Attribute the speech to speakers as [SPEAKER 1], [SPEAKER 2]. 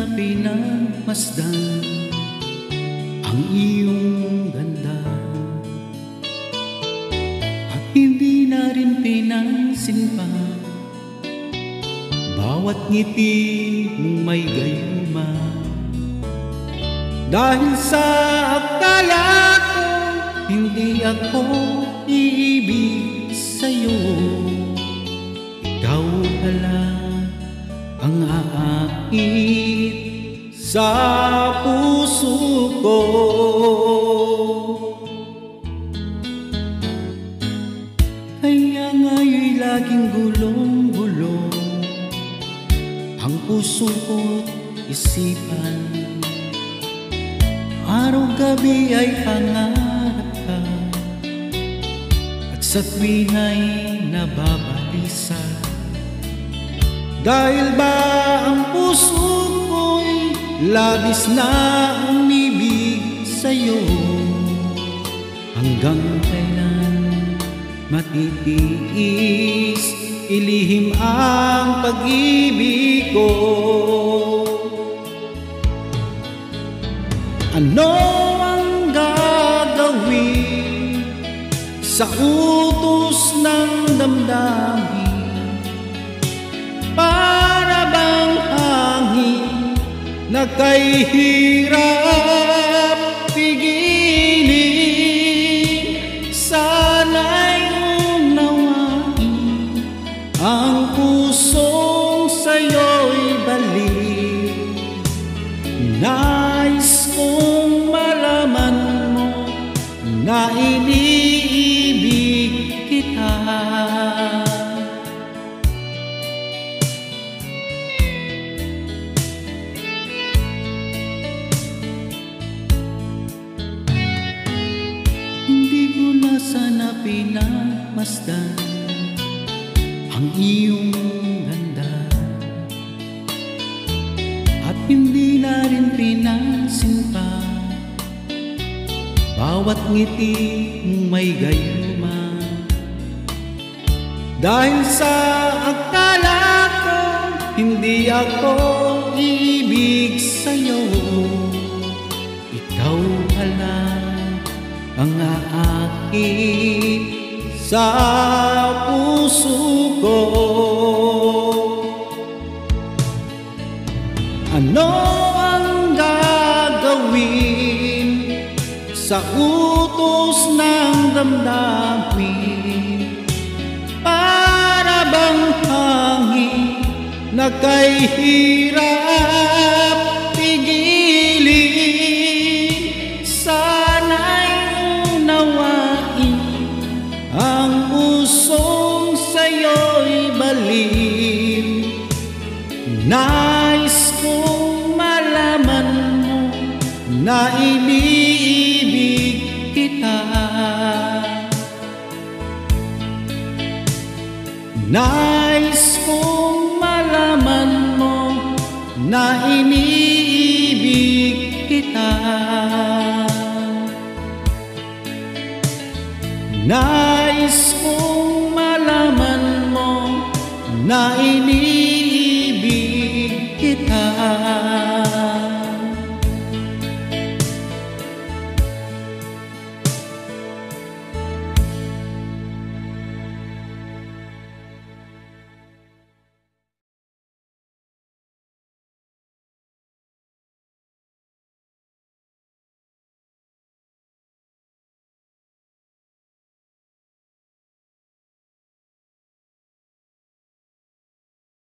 [SPEAKER 1] na pinagmasdan ang iyong ganda, at hindi na rin pinansin pa bawat ngiti mong may gayuma. Dahil sa akala ko hindi ako iibig sa'yo, ikaw pala ang aakit sa puso ko. Kaya nga'y laging gulong-gulong ang puso ko't isipan. Araw-gabi ay pangarap ka, at sa tuwin ay nababalisa. Dahil ba ang puso ko'y labis na umibig sa'yo, hanggang kailan matitiis ilihim ang pag-ibig ko? Ano ang gagawin sa utos ng damdamin? Para bang hangin na kay hirap pigilin? Sana'y unawain ang pusong sa'yo'y balik. Nais kong malaman mo na iniibig kita. Hindi ko na sana pinagmasdan ang iyong ganda, at hindi na rin pinansin pa bawat ngiti mong may gayuma. Dahil sa akala ko hindi ako iibig sa'yo, ikaw pala ang aakit sa puso ko. Ano ang gagawin sa utos ng damdamin? Para bang hangin na kay hirap pigilin? Sana'y unawain ang pusong sa'yo'y balik. Nais kong malaman mo na iniibig kita. Nais kong malaman mo na iniibig kita. Nais kong malaman mo na iniibig